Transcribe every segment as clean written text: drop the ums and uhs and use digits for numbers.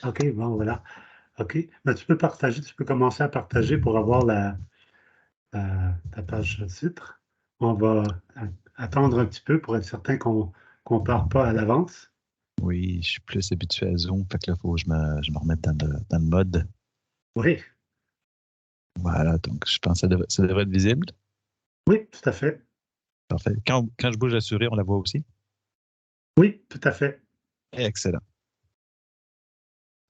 OK, bon, voilà. OK. Ben, tu peux partager, tu peux commencer à partager pour avoir ta page titre. On va attendre un petit peu pour être certain qu'on ne part pas à l'avance. Oui, je suis plus habitué à Zoom, fait que là, il faut que je me remette dans le mode. Oui, Voilà, donc je pense que ça devrait être visible. oui, tout à fait. Parfait. Quand je bouge la souris, on la voit aussi? Oui, tout à fait. Excellent.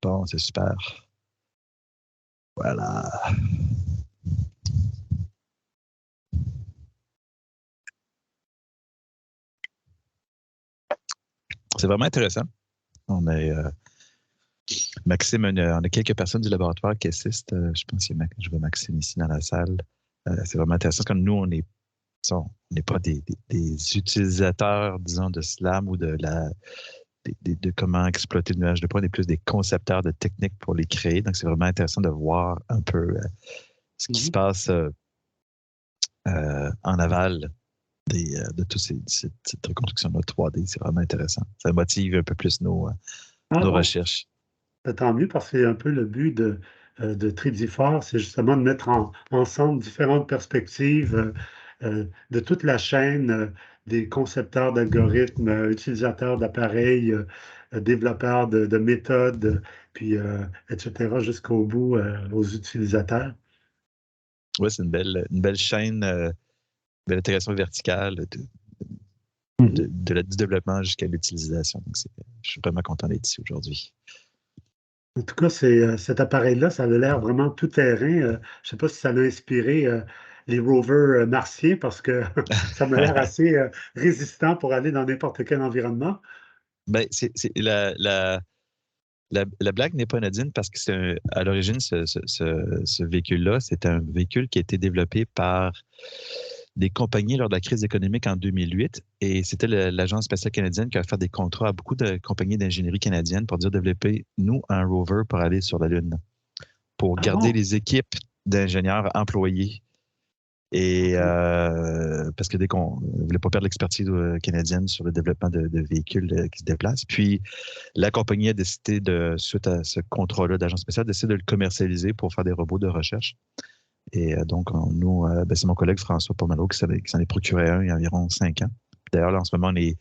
Bon, c'est super. Voilà. C'est vraiment intéressant. On a Maxime, on a quelques personnes du laboratoire qui assistent. Je pense que je vois Maxime ici dans la salle. C'est vraiment intéressant parce que nous, on n'est pas des utilisateurs, disons, de SLAM ou de comment exploiter le nuage de poids. On est plus des concepteurs de techniques pour les créer. Donc, c'est vraiment intéressant de voir un peu ce qui se passe en aval de toute cette reconstruction-là 3D. C'est vraiment intéressant. Ça motive un peu plus Ah nos bon, recherches. tant mieux parce que c'est un peu le but de Tridifort, c'est justement de mettre ensemble différentes perspectives de toute la chaîne des concepteurs d'algorithmes, utilisateurs d'appareils, développeurs de méthodes, puis etc., jusqu'au bout aux utilisateurs. Oui, c'est une belle chaîne, belle intégration verticale Mhm. du développement jusqu'à l'utilisation. Donc, je suis vraiment content d'être ici aujourd'hui. En tout cas, cet appareil-là, ça a l'air vraiment tout terrain. Je ne sais pas si ça a inspiré les rovers martiens parce que ça m'a l'air assez résistant pour aller dans n'importe quel environnement. Ben, la blague n'est pas anodine parce que à l'origine, ce véhicule-là, c'est un véhicule qui a été développé par des compagnies lors de la crise économique en 2008. Et c'était l'Agence spatiale canadienne qui a fait des contrats à beaucoup de compagnies d'ingénierie canadiennes pour dire développer, nous, un rover pour aller sur la Lune, pour Ah garder bon? les équipes d'ingénieurs employés. Et OK. parce que dès qu'on ne voulait pas perdre l'expertise canadienne sur le développement de véhicules qui se déplacent. Puis la compagnie a décidé, suite à ce contrat-là d'agence spatiale, de le commercialiser pour faire des robots de recherche. Et donc, nous, c'est mon collègue François Pomelo qui s'en est procuré un il y a environ 5 ans. D'ailleurs, là, en ce moment, on est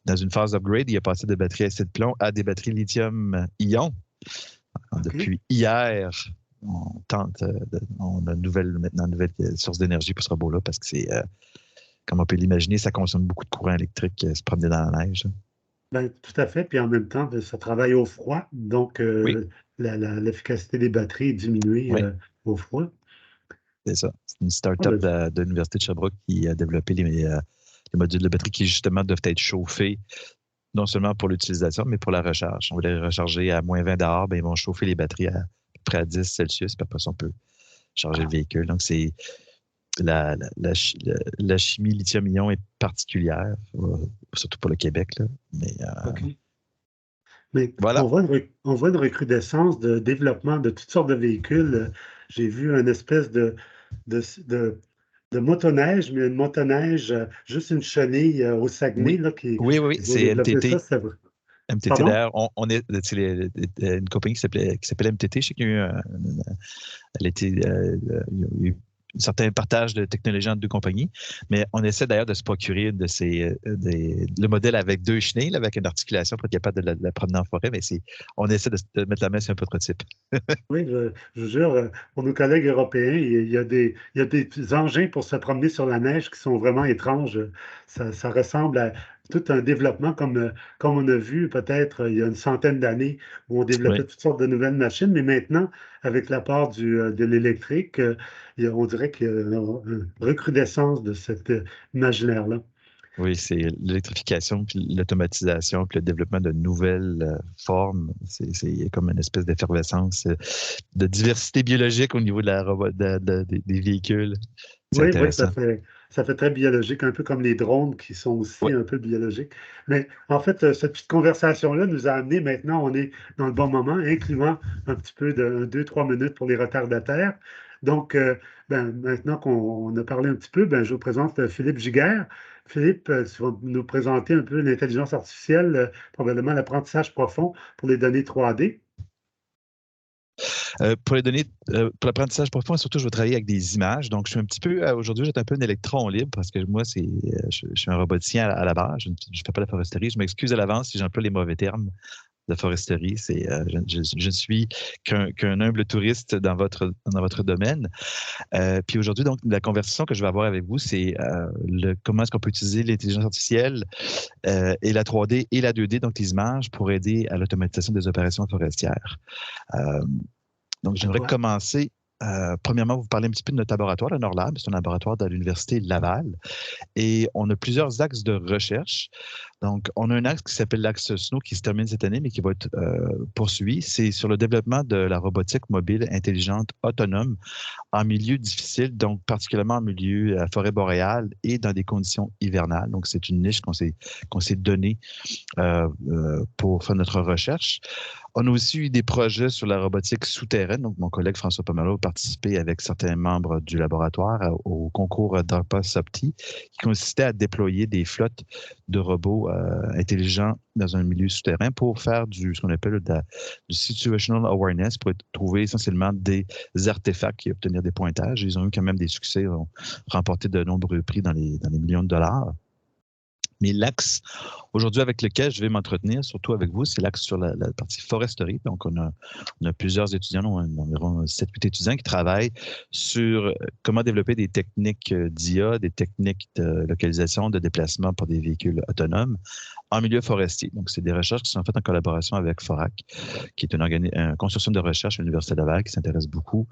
dans une phase d'upgrade. Il a passé de batteries acide plomb à des batteries lithium-ion. OK. Depuis hier, on a maintenant une nouvelle source d'énergie pour ce robot-là parce que c'est, comme on peut l'imaginer, ça consomme beaucoup de courant électrique se promener dans la neige. Ben, tout à fait. Puis en même temps, ben, ça travaille au froid. Donc, Oui, l'efficacité des batteries est diminuée oui, au froid. c'est ça. C'est une Ah, start-up ben, de l'Université de Sherbrooke qui a développé les modules de batterie qui, justement, doivent être chauffés non seulement pour l'utilisation, mais pour la recharge. On va les recharger à moins 20 dehors, ben, ils vont chauffer les batteries à peu près à 10 Celsius, puis après ça, on peut charger le véhicule. Donc, c'est la chimie lithium-ion est particulière, surtout pour le Québec, là. Mais OK. Mais voilà. on voit une recrudescence de développement de toutes sortes de véhicules. J'ai vu une espèce de, de, de motoneige, mais une motoneige, juste une chenille au Saguenay, Oui, là, oui, oui, oui, ils ont c'est développé ça. MTT. MTT, Pardon? d'ailleurs, on est, c'est une compagnie qui s'appelle MTT. Je sais qu'il y a eu elle était, il y a eu un certain partage de technologie entre deux compagnies, mais on essaie d'ailleurs de se procurer le modèle avec deux chenilles, là, avec une articulation pour être capable de la promener en forêt, mais on essaie de mettre la main sur un prototype. Oui, je vous jure, pour nos collègues européens, il y a des engins pour se promener sur la neige qui sont vraiment étranges. Ça ressemble à tout un développement comme on a vu peut-être il y a une centaine d'années où on Oui, développait toutes sortes de nouvelles machines, mais maintenant, avec l'apport de l'électrique, on dirait qu'il y a une recrudescence de cet imaginaire-là. oui, c'est l'électrification, puis l'automatisation, puis le développement de nouvelles formes. Il y a comme une espèce d'effervescence, de diversité biologique au niveau de des véhicules. C'est Oui, oui, intéressant. ça fait très biologique, un peu comme les drones qui sont aussi Oui, un peu biologiques. Mais en fait, cette petite conversation-là nous a amené maintenant, on est dans le bon moment, incluant un petit peu de 2, 3 minutes pour les retardataires. Donc, maintenant qu'on a parlé un petit peu, je vous présente Philippe Giguère. Philippe, tu vas nous présenter un peu l'intelligence artificielle, probablement l'apprentissage profond pour les données 3D. Pour les données, pour l'apprentissage profond, surtout, je vais travailler avec des images. Donc, je suis un petit peu, aujourd'hui, j'étais un peu un électron libre parce que moi, je suis un roboticien à la base. Je ne fais pas la foresterie. Je m'excuse à l'avance si j'emploie les mauvais termes de foresterie. Je ne suis qu'un humble touriste dans votre domaine. Puis aujourd'hui, donc, la conversation que je vais avoir avec vous, c'est comment est-ce qu'on peut utiliser l'intelligence artificielle et la 3D et la 2D, donc les images, pour aider à l'automatisation des opérations forestières. Donc, j'aimerais commencer. Premièrement, vous parler un petit peu de notre laboratoire, le NORLab. C'est un laboratoire de l'Université Laval. Et on a plusieurs axes de recherche. Donc, on a un axe qui s'appelle l'axe SNOW qui se termine cette année, mais qui va être poursuivi. C'est sur le développement de la robotique mobile intelligente autonome en milieu difficile, donc particulièrement en milieu à la forêt boréale et dans des conditions hivernales. Donc, c'est une niche qu'on s'est donnée pour faire notre recherche. On a aussi eu des projets sur la robotique souterraine. Donc, mon collègue François Pomerleau a participé avec certains membres du laboratoire au concours DARPA SOPTI, qui consistait à déployer des flottes de robots intelligents dans un milieu souterrain pour faire ce qu'on appelle du situational awareness, pour trouver essentiellement des artefacts et obtenir des pointages. Ils ont eu quand même des succès, ils ont remporté de nombreux prix dans les millions de dollars. Mais l'axe aujourd'hui avec lequel je vais m'entretenir, surtout avec vous, c'est l'axe sur la partie foresterie. Donc, on a plusieurs étudiants, on a environ 7-8 étudiants qui travaillent sur comment développer des techniques d'IA, des techniques de localisation, de déplacement pour des véhicules autonomes en milieu forestier. Donc, c'est des recherches qui sont faites en collaboration avec FORAC, qui est un consortium de recherche à l'Université Laval qui s'intéresse beaucoup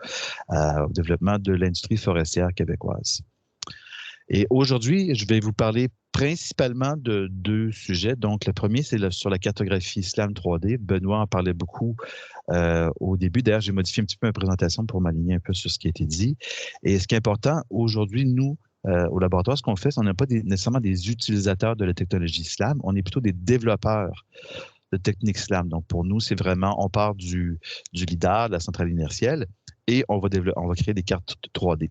au développement de l'industrie forestière québécoise. Et aujourd'hui, je vais vous parler principalement de 2 sujets. Donc, le premier, c'est sur la cartographie SLAM 3D. Benoît en parlait beaucoup au début. D'ailleurs, j'ai modifié un petit peu ma présentation pour m'aligner un peu sur ce qui a été dit. Et ce qui est important, aujourd'hui, nous, au laboratoire, ce qu'on fait, c'est qu'on n'est pas nécessairement des utilisateurs de la technologie SLAM, on est plutôt des développeurs de techniques SLAM. Donc, pour nous, c'est vraiment, on part du LIDAR, de la centrale inertielle, et on va créer des cartes 3D.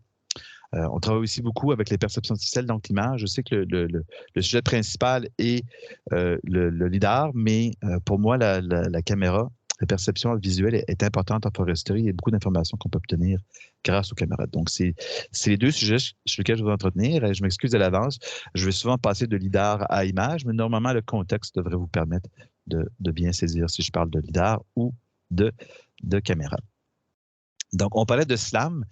On travaille aussi beaucoup avec les perceptions artificielles, donc l'image. Je sais que le sujet principal est le LIDAR, mais pour moi, la caméra, la perception visuelle est importante en foresterie. Il y a beaucoup d'informations qu'on peut obtenir grâce aux caméras. Donc, c'est les 2 sujets sur lesquels je vais entretenir. Et je m'excuse à l'avance. Je vais souvent passer de LIDAR à image, mais normalement, le contexte devrait vous permettre de bien saisir si je parle de LIDAR ou de caméra. Donc, on parlait de SLAM.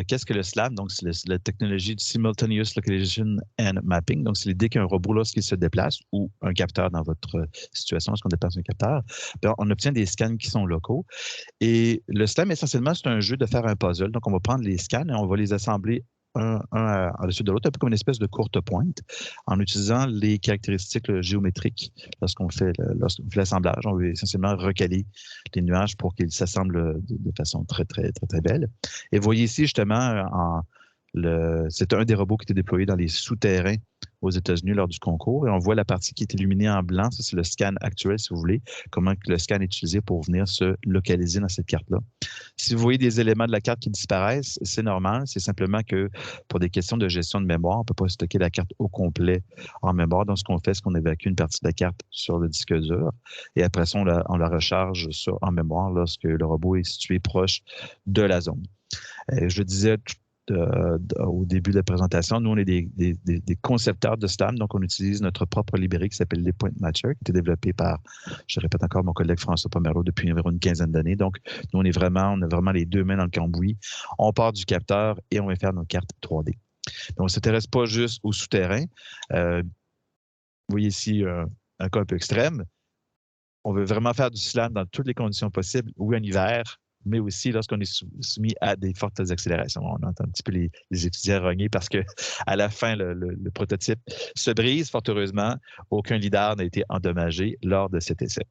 Qu'est-ce que le SLAM? Donc, c'est la technologie de Simultaneous Localization and Mapping. Donc, c'est l'idée qu'un robot, lorsqu'il se déplace, ou un capteur dans votre situation, lorsqu'on déplace un capteur, bien, on obtient des scans qui sont locaux. Et le SLAM, essentiellement, c'est un jeu de faire un puzzle. Donc, on va prendre les scans et on va les assembler un en-dessus de l'autre, un peu comme une espèce de courte pointe, en utilisant les caractéristiques géométriques lorsqu'on fait l'assemblage. On veut essentiellement recaler les nuages pour qu'ils s'assemblent de façon très, très, très, très belle. Et vous voyez ici, justement, c'est un des robots qui était déployé dans les souterrains aux États-Unis lors du concours. Et on voit la partie qui est illuminée en blanc. Ça, c'est le scan actuel, si vous voulez. Comment le scan est utilisé pour venir se localiser dans cette carte-là. Si vous voyez des éléments de la carte qui disparaissent, c'est normal. C'est simplement que pour des questions de gestion de mémoire, on ne peut pas stocker la carte au complet en mémoire. Donc, ce qu'on fait, c'est qu'on évacue une partie de la carte sur le disque dur. Et après ça, on la recharge en mémoire lorsque le robot est situé proche de la zone. Je disais au début de la présentation, nous, on est des concepteurs de SLAM, donc on utilise notre propre librairie qui s'appelle les Point Matcher, qui a été développée par, je répète encore, mon collègue François Pomerleau depuis environ une quinzaine d'années. Donc, nous, on a vraiment les 2 mains dans le cambouis. On part du capteur et on va faire nos cartes 3D. Donc, on ne s'intéresse pas juste au souterrain. Vous voyez ici un cas un peu extrême. On veut vraiment faire du SLAM dans toutes les conditions possibles, ou en hiver, mais aussi lorsqu'on est soumis à des fortes accélérations. On entend un petit peu les étudiants rogner parce qu'à la fin, le prototype se brise, fort heureusement. Aucun LIDAR n'a été endommagé lors de cet essai.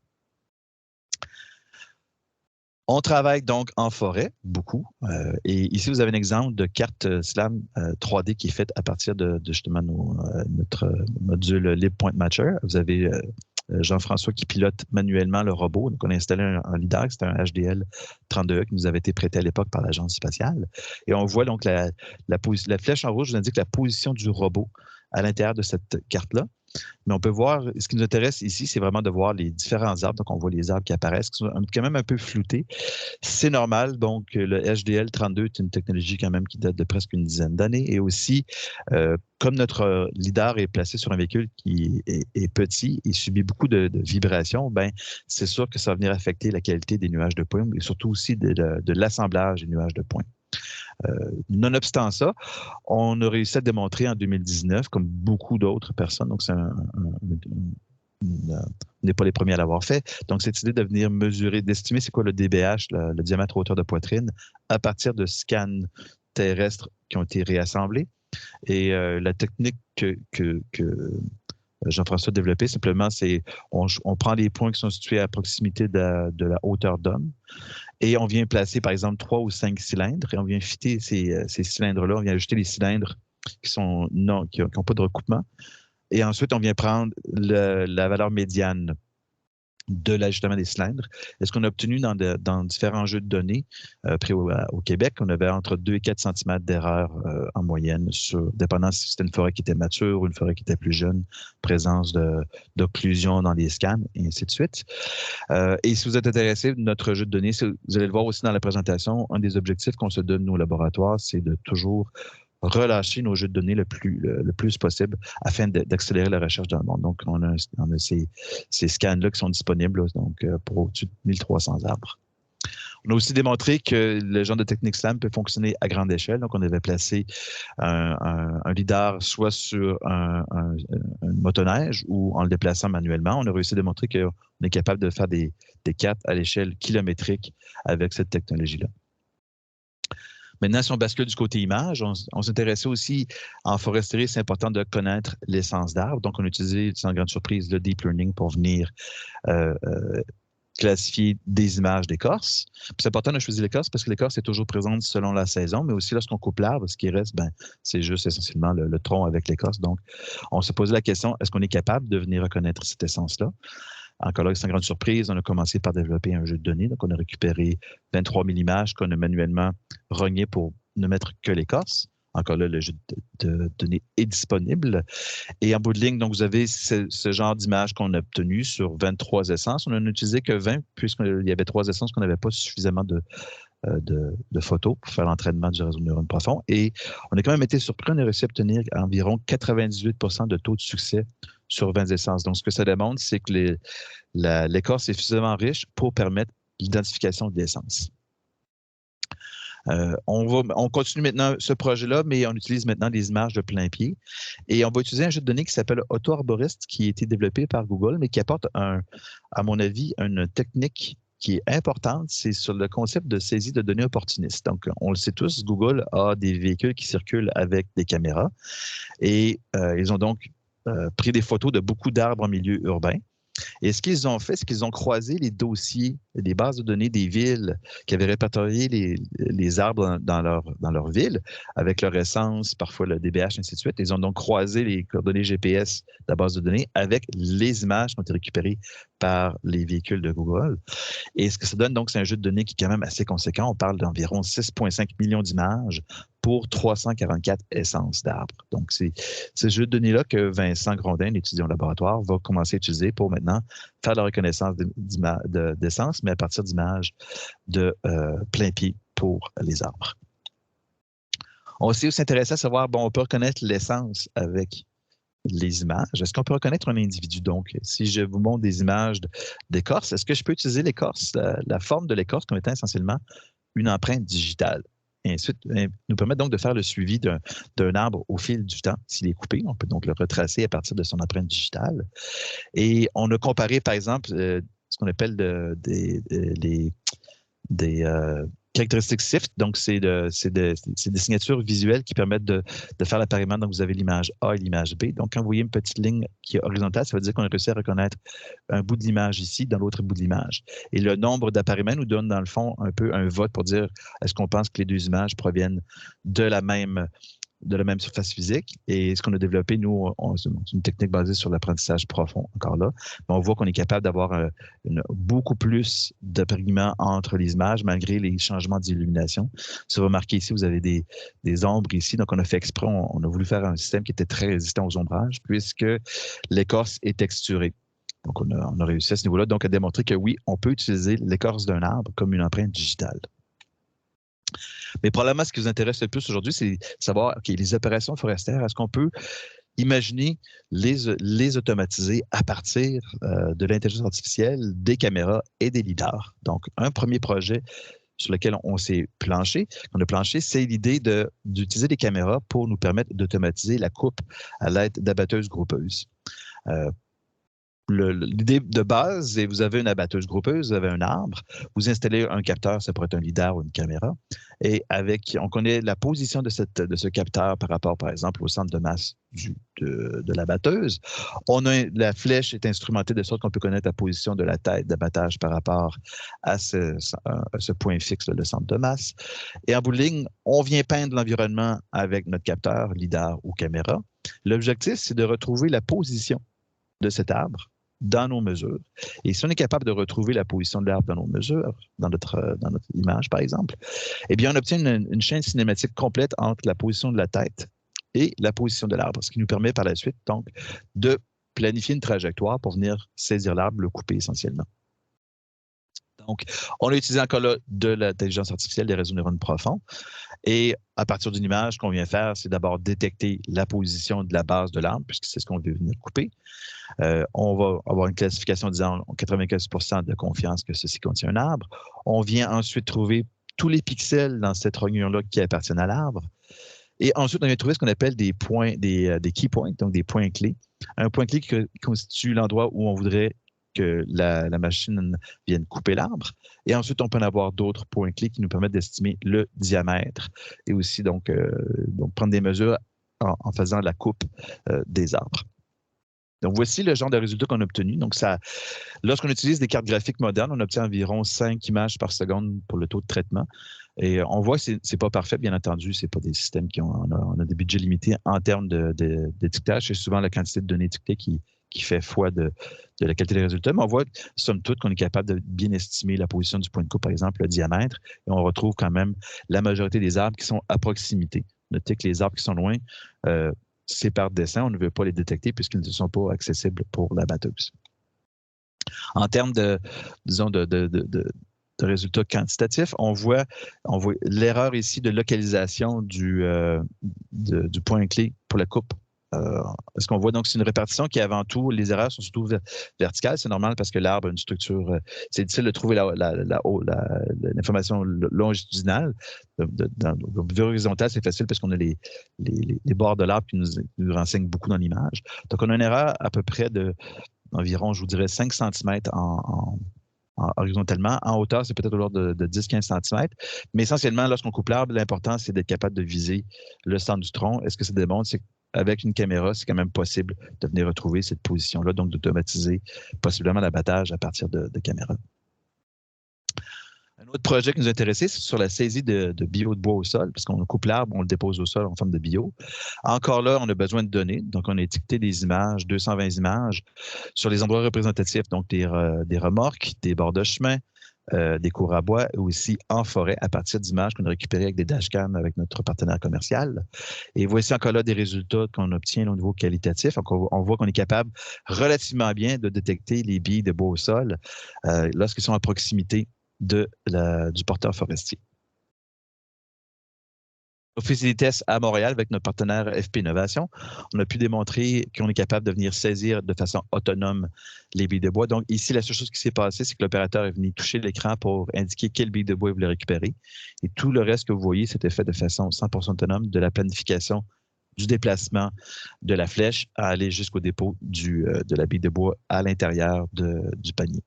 On travaille donc en forêt, beaucoup. Et ici, vous avez un exemple de carte SLAM 3D qui est faite à partir de justement notre module LibPointMatcher. Vous avez Jean-François qui pilote manuellement le robot. Donc, on a installé un LIDAR, c'était un HDL 32E qui nous avait été prêté à l'époque par l'Agence spatiale. Et on voit donc la flèche en rouge nous indique la position du robot à l'intérieur de cette carte-là. Mais on peut voir, ce qui nous intéresse ici, c'est vraiment de voir les différents arbres. Donc, on voit les arbres qui apparaissent, qui sont quand même un peu floutés. C'est normal. Donc, le HDL32 est une technologie quand même qui date de presque une dizaine d'années. Et aussi, comme notre lidar est placé sur un véhicule qui est petit et subit beaucoup de vibrations, ben, c'est sûr que ça va venir affecter la qualité des nuages de points et surtout aussi de l'assemblage des nuages de points. Nonobstant ça, on a réussi à démontrer en 2019, comme beaucoup d'autres personnes, donc on n'est pas les premiers à l'avoir fait. Donc, cette idée de venir mesurer, d'estimer c'est quoi le DBH, le diamètre hauteur de poitrine, à partir de scans terrestres qui ont été réassemblés. Et la technique que Jean-François a développée, simplement, c'est on prend les points qui sont situés à proximité de la hauteur d'homme et on vient placer, par exemple, 3 ou 5 cylindres et on vient fitter ces cylindres-là, on vient ajouter les cylindres qui n'ont pas de recoupement. Et ensuite, on vient prendre la valeur médiane de l'ajustement des cylindres. Et ce qu'on a obtenu dans différents jeux de données pris au Québec, on avait entre 2 et 4 cm d'erreur en moyenne, dépendant si c'était une forêt qui était mature ou une forêt qui était plus jeune, présence d'occlusion dans les scans, et ainsi de suite. Et si vous êtes intéressé de notre jeu de données, vous allez le voir aussi dans la présentation, un des objectifs qu'on se donne, nous, au laboratoire, c'est de toujours relâcher nos jeux de données le plus possible afin d'accélérer la recherche dans le monde. Donc, on a ces scans-là qui sont disponibles donc, pour au-dessus de 1300 arbres. On a aussi démontré que le genre de technique SLAM peut fonctionner à grande échelle. Donc, on avait placé un lidar soit sur un motoneige ou en le déplaçant manuellement. On a réussi à démontrer qu'on est capable de faire des cartes à l'échelle kilométrique avec cette technologie-là. Maintenant, si on bascule du côté image, on s'intéressait aussi en foresterie, c'est important de connaître l'essence d'arbres. Donc, on a utilisé, sans grande surprise, le deep learning pour venir classifier des images d'écorce. C'est important de choisir l'écorce parce que l'écorce est toujours présente selon la saison, mais aussi lorsqu'on coupe l'arbre, ce qui reste, ben, c'est juste essentiellement le tronc avec l'écorce. Donc, on se posait la question, est-ce qu'on est capable de venir reconnaître cette essence-là? Encore là, sans grande surprise, on a commencé par développer un jeu de données. Donc, on a récupéré 23 000 images qu'on a manuellement rognées pour ne mettre que l'écorce. Encore là, le jeu de données est disponible. Et en bout de ligne, donc, vous avez ce genre d'images qu'on a obtenues sur 23 essences. On n'en a utilisé que 20 puisqu'il y avait 3 essences qu'on n'avait pas suffisamment de photos pour faire l'entraînement du réseau de neurones profond. Et on a quand même été surpris, on a réussi à obtenir environ 98 % de taux de succès sur 20 essences. Donc, ce que ça démontre, c'est que l'écorce est suffisamment riche pour permettre l'identification de l'essence. On continue maintenant ce projet-là, mais on utilise maintenant des images de plein pied. Et on va utiliser un jeu de données qui s'appelle AutoArborist, qui a été développé par Google, mais qui apporte, à mon avis, une technique qui est importante, c'est sur le concept de saisie de données opportunistes. Donc, on le sait tous, Google a des véhicules qui circulent avec des caméras et ils ont donc pris des photos de beaucoup d'arbres en milieu urbain. Et ce qu'ils ont fait, c'est qu'ils ont croisé les dossiers, les bases de données des villes qui avaient répertorié les arbres dans leur ville avec leur essence, parfois le DBH, ainsi de suite. Ils ont donc croisé les coordonnées GPS de la base de données avec les images qui ont été récupérées par les véhicules de Google. Et ce que ça donne, donc, c'est un jeu de données qui est quand même assez conséquent. On parle d'environ 6,5 millions d'images pour 344 essences d'arbres. Donc, c'est ce jeu de données-là que Vincent Grondin, l'étudiant au laboratoire, va commencer à utiliser pour maintenant faire la reconnaissance d'essence, mais à partir d'images de plein pied pour les arbres. On s'est aussi intéressé à savoir, bon, on peut reconnaître l'essence avec les images. Est-ce qu'on peut reconnaître un individu? Donc, si je vous montre des images d'écorce, est-ce que je peux utiliser l'écorce, la forme de l'écorce comme étant essentiellement une empreinte digitale? Et ensuite, nous permettre donc de faire le suivi d'un arbre au fil du temps. S'il est coupé, on peut donc le retracer à partir de son empreinte digitale. Et on a comparé, par exemple, ce qu'on appelle des caractéristiques SIFT. Donc, c'est des signatures visuelles qui permettent de faire l'appareillement. Donc, vous avez l'image A et l'image B. Donc, quand vous voyez une petite ligne qui est horizontale, ça veut dire qu'on a réussi à reconnaître un bout de l'image ici, dans l'autre bout de l'image. Et le nombre d'appareillements nous donne, dans le fond, un peu un vote pour dire est-ce qu'on pense que les deux images proviennent de la même de la même surface physique. Et ce qu'on a développé, nous, c'est une technique basée sur l'apprentissage profond, encore là. Mais on voit qu'on est capable d'avoir beaucoup plus de pigments entre les images, malgré les changements d'illumination. Si vous remarquez ici, vous avez des ombres ici. Donc, on a fait exprès, on a voulu faire un système qui était très résistant aux ombrages, puisque l'écorce est texturée. Donc, on a réussi à ce niveau-là. Donc, à démontrer que oui, on peut utiliser l'écorce d'un arbre comme une empreinte digitale. Mais probablement, ce qui vous intéresse le plus aujourd'hui, c'est savoir, OK, les opérations forestières, est-ce qu'on peut imaginer les automatiser à partir de l'intelligence artificielle, des caméras et des lidars? Donc, un premier projet sur lequel on a planché, c'est l'idée d'utiliser des caméras pour nous permettre d'automatiser la coupe à l'aide d'abatteuses groupeuses. L'idée de base, c'est vous avez une abatteuse groupeuse, vous avez un arbre, vous installez un capteur, ça pourrait être un lidar ou une caméra, et on connaît la position de ce capteur par rapport, par exemple, au centre de masse de la batteuse. La flèche est instrumentée de sorte qu'on peut connaître la position de la tête d'abattage par rapport à ce point fixe, le centre de masse. Et en bout de ligne, on vient peindre l'environnement avec notre capteur, lidar ou caméra. L'objectif, c'est de retrouver la position de cet arbre dans nos mesures. Et si on est capable de retrouver la position de l'arbre dans nos mesures, dans notre image, par exemple, eh bien, on obtient une chaîne cinématique complète entre la position de la tête et la position de l'arbre, ce qui nous permet par la suite, donc, de planifier une trajectoire pour venir saisir l'arbre, le couper essentiellement. Donc, on a utilisé encore là de l'intelligence artificielle, des réseaux neurones profonds. Et à partir d'une image, ce qu'on vient faire, c'est d'abord détecter la position de la base de l'arbre, puisque c'est ce qu'on veut venir couper. On va avoir une classification disant 95% de confiance que ceci contient un arbre. On vient ensuite trouver tous les pixels dans cette rognure-là qui appartiennent à l'arbre. Et ensuite, on vient trouver ce qu'on appelle des points, des key points, donc des points clés. Un point clé qui constitue l'endroit où on voudrait que la machine vienne couper l'arbre. Et ensuite, on peut en avoir d'autres points clés qui nous permettent d'estimer le diamètre et aussi donc prendre des mesures en faisant la coupe des arbres. Donc, voici le genre de résultats qu'on a obtenu. Donc, lorsqu'on utilise des cartes graphiques modernes, on obtient environ 5 images par seconde pour le taux de traitement. Et on voit que ce n'est pas parfait, bien entendu. Ce n'est pas des systèmes on a des budgets limités en termes d'étiquetage. C'est souvent la quantité de données étiquetées qui fait foi de la qualité des résultats. Mais on voit, somme toute, qu'on est capable de bien estimer la position du point de coupe, par exemple, le diamètre. Et on retrouve quand même la majorité des arbres qui sont à proximité. Notez que les arbres qui sont loin, c'est par dessin, on ne veut pas les détecter puisqu'ils ne sont pas accessibles pour la batteuse. En termes de résultats quantitatifs, on voit l'erreur ici de localisation du point clé pour la coupe. Ce qu'on voit, donc, c'est une répartition qui, avant tout, les erreurs sont surtout verticales. C'est normal parce que l'arbre a une structure, c'est difficile de trouver l'information longitudinale. Horizontale, c'est facile parce qu'on a les bords de l'arbre qui nous renseignent beaucoup dans l'image. Donc, on a une erreur à peu près d'environ, je vous dirais, 5 cm horizontalement. En hauteur, c'est peut-être au l'ordre de 10-15 cm. Mais essentiellement, lorsqu'on coupe l'arbre, l'important, c'est d'être capable de viser le centre du tronc. Et ce que ça démontre, c'est qu'avec une caméra, c'est quand même possible de venir retrouver cette position-là, donc d'automatiser possiblement l'abattage à partir de caméras. Un autre projet qui nous intéressait, c'est sur la saisie de bio de bois au sol, parce qu'on coupe l'arbre, on le dépose au sol en forme de bio. Encore là, on a besoin de données. Donc, on a étiqueté des images, 220 images, sur les endroits représentatifs, donc des remorques, des bords de chemin, des cours à bois, et aussi en forêt, à partir d'images qu'on a récupérées avec des dashcams avec notre partenaire commercial. Et voici encore là des résultats qu'on obtient au niveau qualitatif. Donc, on voit qu'on est capable relativement bien de détecter les billes de bois au sol lorsqu'ils sont à proximité du porteur forestier. On fait des tests à Montréal avec notre partenaire FP Innovation. On a pu démontrer qu'on est capable de venir saisir de façon autonome les billes de bois. Donc ici, la seule chose qui s'est passée, c'est que l'opérateur est venu toucher l'écran pour indiquer quelle bille de bois il voulait récupérer. Et tout le reste que vous voyez, c'était fait de façon 100% autonome, de la planification du déplacement de la flèche à aller jusqu'au dépôt de la bille de bois à l'intérieur du panier.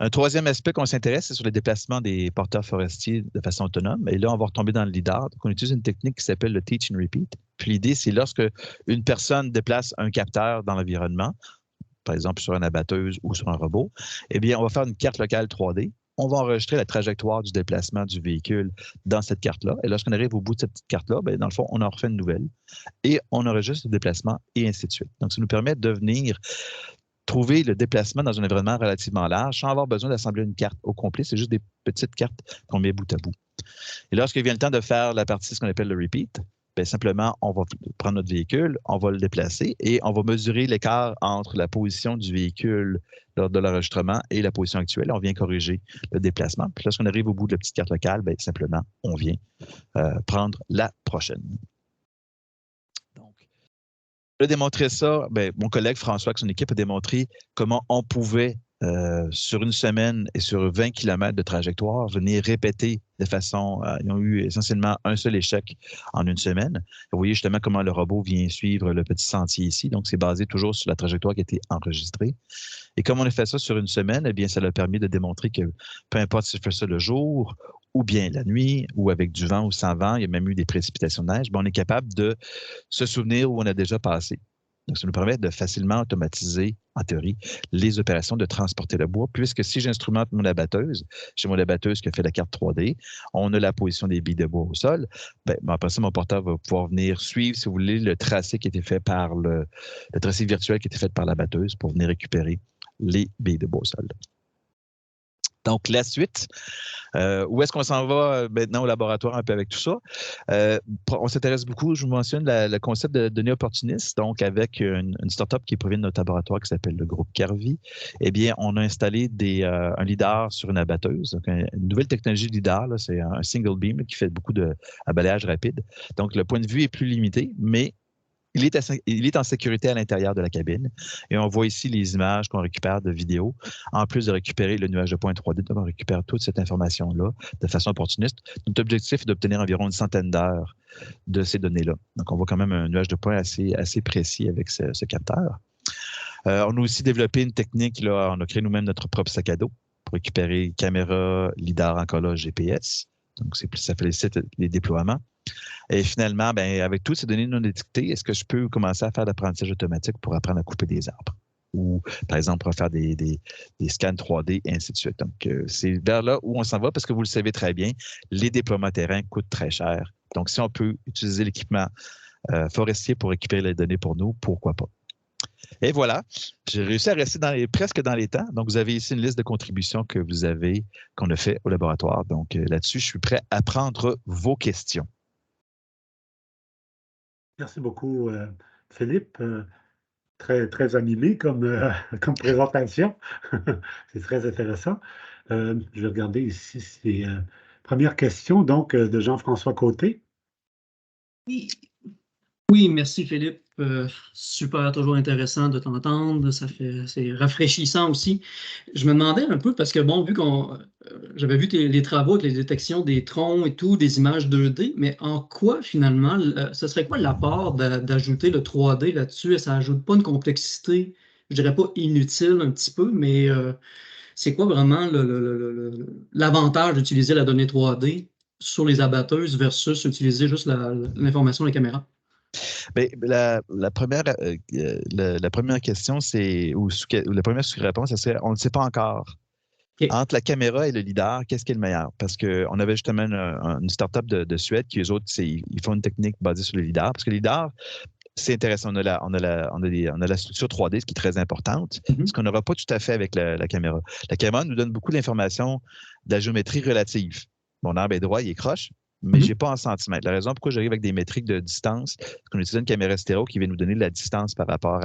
Un troisième aspect qu'on s'intéresse, c'est sur le déplacement des porteurs forestiers de façon autonome. Et là, on va retomber dans le lidar. Donc, on utilise une technique qui s'appelle le teach and repeat. Puis l'idée, c'est lorsque une personne déplace un capteur dans l'environnement, par exemple sur une abatteuse ou sur un robot, eh bien, on va faire une carte locale 3D. on va enregistrer la trajectoire du déplacement du véhicule dans cette carte-là. Et lorsqu'on arrive au bout de cette petite carte-là, bien, dans le fond, on en refait une nouvelle et on enregistre le déplacement et ainsi de suite. Donc, ça nous permet de venir trouver le déplacement dans un environnement relativement large sans avoir besoin d'assembler une carte au complet. C'est juste des petites cartes qu'on met bout à bout. Et lorsqu'il vient le temps de faire la partie, ce qu'on appelle le repeat, bien, simplement, on va prendre notre véhicule, on va le déplacer et on va mesurer l'écart entre la position du véhicule lors de l'enregistrement et la position actuelle. On vient corriger le déplacement. Puis lorsqu'on arrive au bout de la petite carte locale, bien, simplement, on vient prendre la prochaine. Donc, je vais démontrer ça. Bien, mon collègue François, avec son équipe, a démontré comment on pouvait, sur une semaine et sur 20 km de trajectoire, venir répéter de façon... ils ont eu essentiellement un seul échec en une semaine. Vous voyez justement comment le robot vient suivre le petit sentier ici. Donc, c'est basé toujours sur la trajectoire qui a été enregistrée. Et comme on a fait ça sur une semaine, eh bien, ça a permis de démontrer que peu importe si je fais ça le jour ou bien la nuit, ou avec du vent ou sans vent, il y a même eu des précipitations de neige, bien, on est capable de se souvenir où on a déjà passé. Donc, ça nous permet de facilement automatiser, en théorie, les opérations de transporter le bois, puisque si j'instrumente mon abatteuse, j'ai mon abatteuse qui a fait la carte 3D, on a la position des billes de bois au sol, bien, après ça, mon porteur va pouvoir venir suivre, si vous voulez, le tracé qui a été fait par le tracé virtuel qui a été fait par l'abatteuse pour venir récupérer les billes de bois au sol. Donc, la suite, où est-ce qu'on s'en va maintenant au laboratoire un peu avec tout ça? On s'intéresse beaucoup, je vous mentionne, le concept de données opportunistes, donc avec une start-up qui provient de notre laboratoire qui s'appelle le groupe Carvi. Eh bien, on a installé un lidar sur une abatteuse, donc une nouvelle technologie de lidar, c'est un single beam qui fait beaucoup de balayage rapide. Donc, le point de vue est plus limité, mais il est en sécurité à l'intérieur de la cabine. Et on voit ici les images qu'on récupère de vidéos. En plus de récupérer le nuage de points 3D, donc on récupère toute cette information-là de façon opportuniste. Notre objectif est d'obtenir environ une centaine d'heures de ces données-là. Donc, on voit quand même un nuage de points assez précis avec ce capteur. On a aussi développé une technique, là, on a créé nous-mêmes notre propre sac à dos pour récupérer caméra, lidar, encore là, GPS. Donc, ça félicite les déploiements. Et finalement, bien, avec toutes ces données non étiquetées, est-ce que je peux commencer à faire l'apprentissage automatique pour apprendre à couper des arbres? Ou, par exemple, pour faire des scans 3D et ainsi de suite. Donc, c'est vers là où on s'en va parce que vous le savez très bien, les déploiements terrain coûtent très cher. Donc, si on peut utiliser l'équipement forestier pour récupérer les données pour nous, pourquoi pas? Et voilà, j'ai réussi à rester presque dans les temps. Donc, vous avez ici une liste de contributions qu'on a fait au laboratoire. Donc, là-dessus, je suis prêt à prendre vos questions. Merci beaucoup, Philippe. Très, très animé comme présentation. C'est très intéressant. Je vais regarder ici, c'est première question donc de Jean-François Côté. Oui, merci Philippe. Super, toujours intéressant de t'entendre. C'est rafraîchissant aussi. Je me demandais un peu, parce que bon, j'avais vu les travaux avec les détections des troncs et tout, des images 2D, mais en quoi finalement, ce serait quoi l'apport d'ajouter le 3D là-dessus? Et ça ajoute pas une complexité, je dirais pas inutile un petit peu, mais c'est quoi vraiment l'avantage d'utiliser la donnée 3D sur les abatteuses versus utiliser juste l'information de la caméra? Bien, la première question, c'est, ou la première sous-réponse, c'est on ne sait pas encore. Okay. Entre la caméra et le lidar, qu'est-ce qui est le meilleur? Parce qu'on avait justement une start-up de Suède qui, eux autres, ils font une technique basée sur le lidar. Parce que le lidar, c'est intéressant. On a la structure 3D, ce qui est très importante, ce qu'on n'aura pas tout à fait avec la caméra. La caméra nous donne beaucoup d'informations de la géométrie relative. Mon arbre est droit, il est croche, mais je n'ai pas en centimètres. La raison pourquoi j'arrive avec des métriques de distance, c'est qu'on utilise une caméra stéréo qui vient nous donner la distance par rapport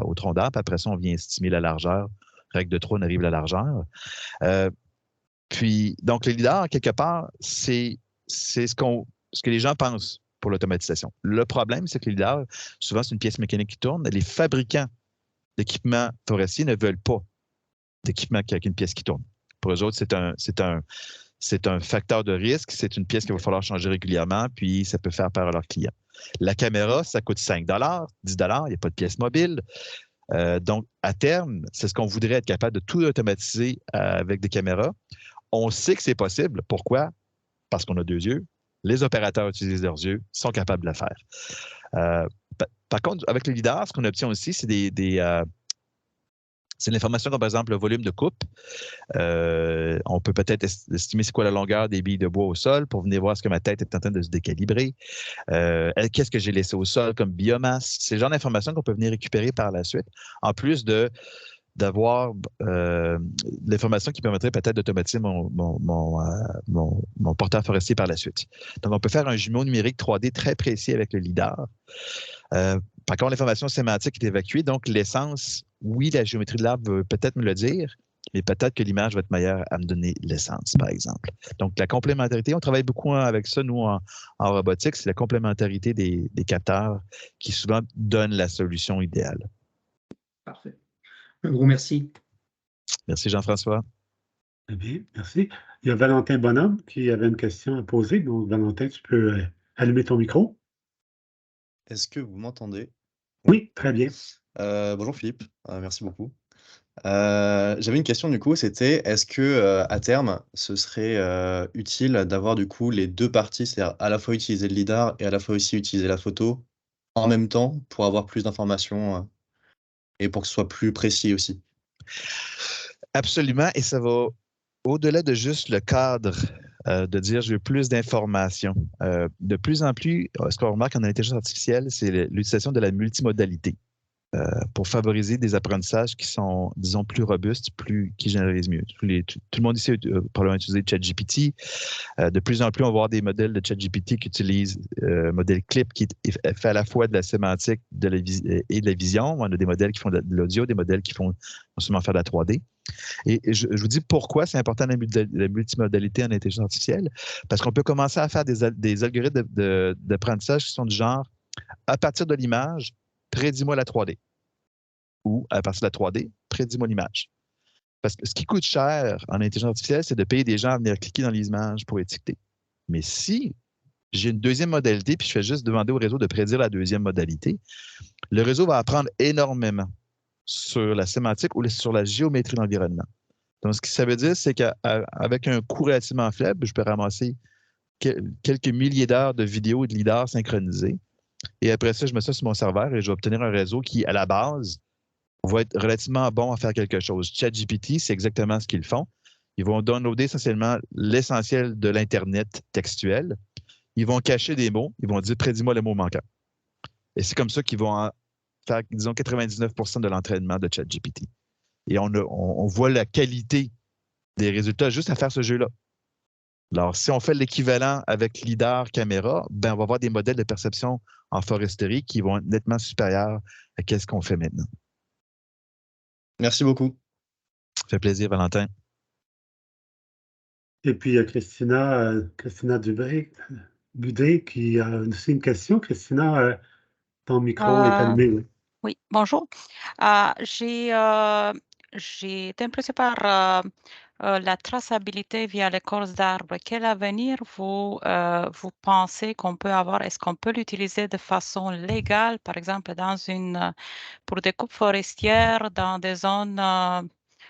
au tronc d'arbre. Après ça, on vient estimer la largeur. Règle de 3, on arrive à la largeur. Puis, donc, le lidar, quelque part, c'est ce que les gens pensent pour l'automatisation. Le problème, c'est que le lidar, souvent, c'est une pièce mécanique qui tourne. Les fabricants d'équipements forestiers ne veulent pas d'équipement avec une pièce qui tourne. Pour eux autres, c'est un facteur de risque. C'est une pièce qu'il va falloir changer régulièrement, puis ça peut faire peur à leurs clients. La caméra, ça coûte 5 $, 10 $, il n'y a pas de pièce mobile. Donc, à terme, c'est ce qu'on voudrait être capable de tout automatiser avec des caméras. On sait que c'est possible. Pourquoi? Parce qu'on a 2 yeux. Les opérateurs utilisent leurs yeux, sont capables de le faire. Par contre, avec le lidar, ce qu'on obtient aussi, c'est C'est l'information comme, par exemple, le volume de coupe. On peut peut-être estimer c'est quoi la longueur des billes de bois au sol pour venir voir ce que ma tête est en train de se décalibrer. Qu'est-ce que j'ai laissé au sol comme biomasse? C'est le genre d'information qu'on peut venir récupérer par la suite, en plus d'avoir l'information qui permettrait peut-être d'automatiser mon porteur forestier par la suite. Donc, on peut faire un jumeau numérique 3D très précis avec le LIDAR. Par contre, l'information sémantique est évacuée, donc l'essence, oui, la géométrie de l'arbre veut peut-être me le dire, mais peut-être que l'image va être meilleure à me donner l'essence, par exemple. Donc, la complémentarité, on travaille beaucoup avec ça, nous, en robotique, c'est la complémentarité des capteurs qui souvent donnent la solution idéale. Parfait. Un gros merci. Merci, Jean-François. Très bien, merci. Il y a Valentin Bonhomme qui avait une question à poser. Donc, Valentin, tu peux allumer ton micro. Est-ce que vous m'entendez? Oui, très bien. Bonjour Philippe, merci beaucoup. J'avais une question du coup, c'était est-ce que à terme, ce serait utile d'avoir du coup les deux parties, c'est-à-dire à la fois utiliser le lidar et à la fois aussi utiliser la photo en même temps pour avoir plus d'informations et pour que ce soit plus précis aussi? Absolument, et ça va au-delà de juste le cadre de dire je veux plus d'informations. De plus en plus, ce qu'on remarque en intelligence artificielle, c'est l'utilisation de la multimodalité pour favoriser des apprentissages qui sont, disons, plus robustes, qui généralisent mieux. Tout le monde ici a probablement utilisé ChatGPT. De plus en plus, on va voir des modèles de ChatGPT qui utilisent un modèle CLIP qui fait à la fois de la sémantique et de la vision. On a des modèles qui font de l'audio, des modèles qui font non seulement faire de la 3D. Et je vous dis pourquoi c'est important la multimodalité en intelligence artificielle, parce qu'on peut commencer à faire des algorithmes d'apprentissage qui sont du genre, à partir de l'image, prédis-moi la 3D. Ou à partir de la 3D, prédis-moi l'image. Parce que ce qui coûte cher en intelligence artificielle, c'est de payer des gens à venir cliquer dans les images pour étiqueter. Mais si j'ai une deuxième modalité, puis je fais juste demander au réseau de prédire la deuxième modalité, le réseau va apprendre énormément sur la sémantique ou sur la géométrie de l'environnement. Donc, ce que ça veut dire, c'est qu'avec un coût relativement faible, je peux ramasser quelques milliers d'heures de vidéos et de lidar synchronisés. Et après ça, je mets ça sur mon serveur et je vais obtenir un réseau qui, à la base, va être relativement bon à faire quelque chose. ChatGPT, c'est exactement ce qu'ils font. Ils vont downloader essentiellement l'essentiel de l'Internet textuel. Ils vont cacher des mots. Ils vont dire « prédis-moi le mot manquant ». Et c'est comme ça qu'ils vont faire, disons, 99% de l'entraînement de ChatGPT. Et on voit la qualité des résultats juste à faire ce jeu-là. Alors, si on fait l'équivalent avec LIDAR, caméra, ben, on va avoir des modèles de perception en foresterie qui vont être nettement supérieurs à ce qu'on fait maintenant. Merci beaucoup. Ça fait plaisir, Valentin. Et puis, il y a Christina Budé qui a aussi une question. Christina, ton micro est allumé, oui. Oui, bonjour. J'ai été impressée par la traçabilité via l'écorce d'arbre. Quel avenir vous pensez qu'on peut avoir? Est-ce qu'on peut l'utiliser de façon légale, par exemple, pour des coupes forestières, dans des zones,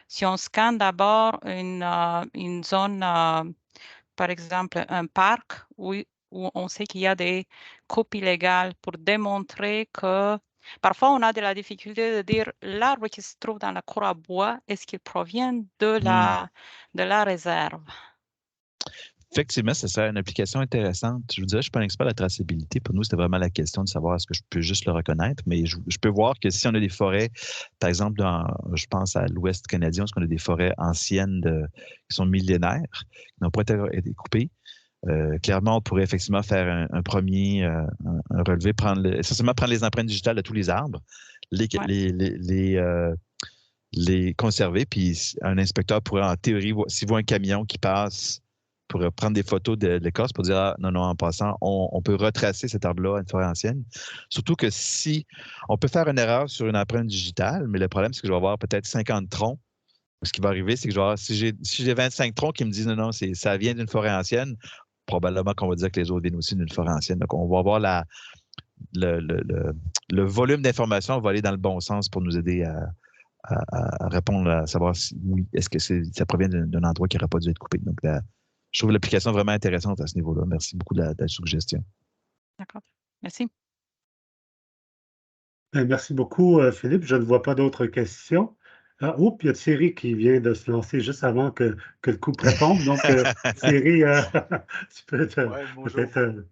si on scanne d'abord une zone, par exemple, un parc où on sait qu'il y a des coupes illégales, pour démontrer que parfois on a de la difficulté de dire l'arbre qui se trouve dans la cour à bois, est-ce qu'il provient de la réserve? Effectivement, ça serait une application intéressante. Je vous dirais, je ne suis pas un expert de la traçabilité. Pour nous, c'était vraiment la question de savoir est-ce que je peux juste le reconnaître. Mais je peux voir que si on a des forêts, par exemple, je pense à l'Ouest canadien, parce qu'on a des forêts anciennes qui sont millénaires, qui n'ont pas été coupées. Clairement, on pourrait effectivement faire un premier un relevé, essentiellement prendre les empreintes digitales de tous les arbres, les conserver, puis un inspecteur pourrait, en théorie, s'il voit un camion qui passe, pourrait prendre des photos de l'écorce pour dire ah, non, en passant, on peut retracer cet arbre-là à une forêt ancienne. Surtout que si on peut faire une erreur sur une empreinte digitale, mais le problème, c'est que je vais avoir peut-être 50 troncs. Ce qui va arriver, c'est que si j'ai 25 troncs qui me disent non, ça vient d'une forêt ancienne, probablement qu'on va dire que les autres viennent aussi d'une forêt ancienne. Donc, on va avoir le volume d'informations va aller dans le bon sens pour nous aider à répondre, à savoir si oui, est-ce que ça provient d'un endroit qui n'aurait pas dû être coupé. Donc, je trouve l'application vraiment intéressante à ce niveau-là. Merci beaucoup de la suggestion. D'accord. Merci. Merci beaucoup, Philippe. Je ne vois pas d'autres questions. Oups, il y a Thierry qui vient de se lancer juste avant que le coup prêt tombe. Donc, Thierry, tu peux Ouais, bonjour. peut-être.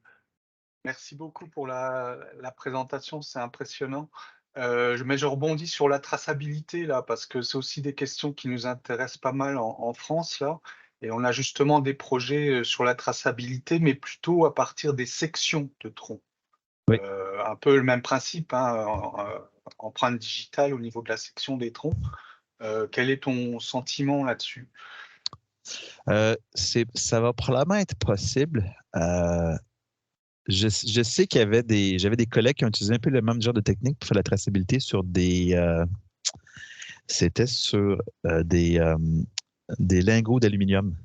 Merci beaucoup pour la présentation, c'est impressionnant. Mais je rebondis sur la traçabilité là, parce que c'est aussi des questions qui nous intéressent pas mal en France là. Et on a justement des projets sur la traçabilité, mais plutôt à partir des sections de troncs. Oui. Un peu le même principe, hein, empreinte digitale au niveau de la section des troncs. Quel est ton sentiment là-dessus? Ça va probablement être possible. Je sais qu'il y avait j'avais des collègues qui ont utilisé un peu le même genre de technique pour faire la traçabilité sur c'était sur des lingots d'aluminium.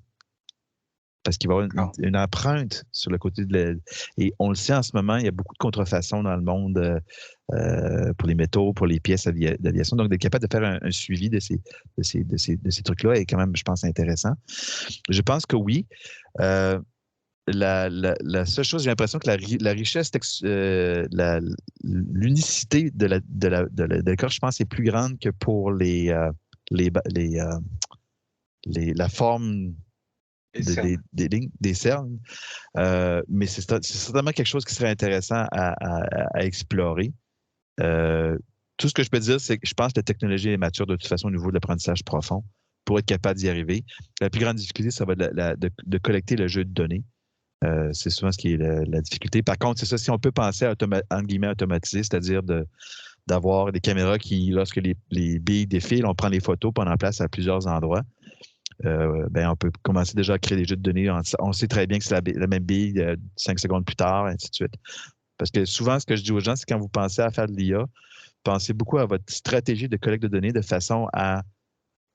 Parce qu'il va y avoir une empreinte sur le côté et on le sait en ce moment, il y a beaucoup de contrefaçons dans le monde pour les métaux, pour les pièces d'aviation. Donc, d'être capable de faire un suivi de ces trucs-là est quand même, je pense, intéressant. Je pense que oui. La seule chose, j'ai l'impression que la richesse, l'unicité de l'écorce, je pense, est plus grande que pour la forme des lignes, des cernes. Mais c'est certainement quelque chose qui serait intéressant à explorer. Tout ce que je peux dire, c'est que je pense que la technologie est mature de toute façon au niveau de l'apprentissage profond pour être capable d'y arriver. La plus grande difficulté, ça va être de collecter le jeu de données. C'est souvent ce qui est la difficulté. Par contre, c'est ça, si on peut penser à entre guillemets automatiser, c'est-à-dire d'avoir des caméras qui, lorsque les billes défilent, on prend les photos, puis on en place à plusieurs endroits. On peut commencer déjà à créer des jeux de données. On sait très bien que c'est la même bille 5 secondes plus tard, ainsi de suite. Parce que souvent, ce que je dis aux gens, c'est quand vous pensez à faire de l'IA, pensez beaucoup à votre stratégie de collecte de données de façon à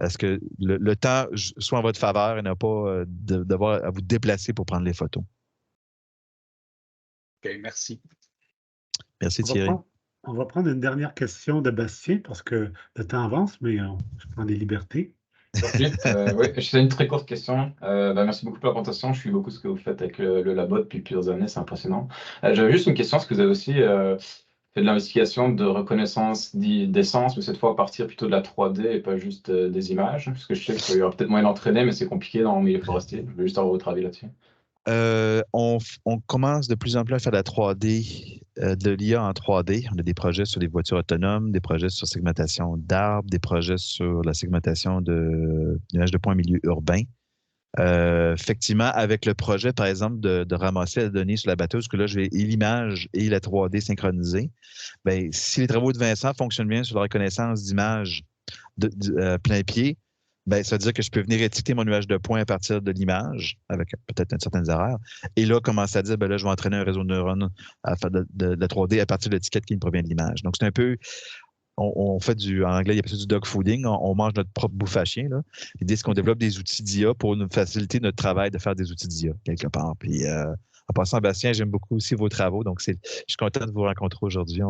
ce que le temps soit en votre faveur et n'a pas d'avoir à vous déplacer pour prendre les photos. OK, merci. Merci Thierry. On va prendre une dernière question de Bastien parce que le temps avance, mais je prends des libertés. Oui, c'est une très courte question. Merci beaucoup pour la présentation. Je suis beaucoup ce que vous faites avec le labo depuis plusieurs années, c'est impressionnant. J'avais juste une question, est-ce que vous avez aussi fait de l'investigation de reconnaissance d'essence, mais cette fois à partir plutôt de la 3D et pas juste des images? Parce que je sais qu'il y aura peut-être moyen d'entraîner, mais c'est compliqué dans le milieu forestier. Je veux juste avoir votre avis là-dessus. On commence de plus en plus à faire de la 3D, de l'IA en 3D. On a des projets sur les voitures autonomes, des projets sur segmentation d'arbres, des projets sur la segmentation d'images de points en milieu urbain. Effectivement, avec le projet, par exemple, de ramasser la donnée sur la batteuse, que là, je vais l'image et la 3D synchronisée, si les travaux de Vincent fonctionnent bien sur la reconnaissance d'images plein pied, ça veut dire que je peux venir étiqueter mon nuage de points à partir de l'image, avec peut-être une certaine erreur. Et là, commencer à dire, là, je vais entraîner un réseau de neurones à faire de la 3D à partir de l'étiquette qui me provient de l'image. Donc, c'est un peu... On fait en anglais, il y a du dog fooding. On mange notre propre bouffe à chien. L'idée, c'est qu'on développe des outils d'IA pour nous faciliter notre travail de faire des outils d'IA, quelque part. Puis, en passant, Bastien, j'aime beaucoup aussi vos travaux. Donc, je suis content de vous rencontrer aujourd'hui.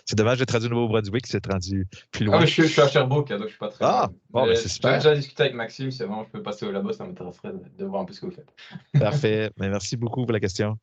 C'est dommage de traduire au Nouveau-Brunswick, c'est rendu plus loin. Ah, mais je suis à Sherbrooke, donc je ne suis pas très loin. Bon, c'est super. J'ai déjà discuté avec Maxime, c'est vraiment, je peux passer au labo, ça m'intéresserait de voir un peu ce que vous faites. Parfait. Merci beaucoup pour la question.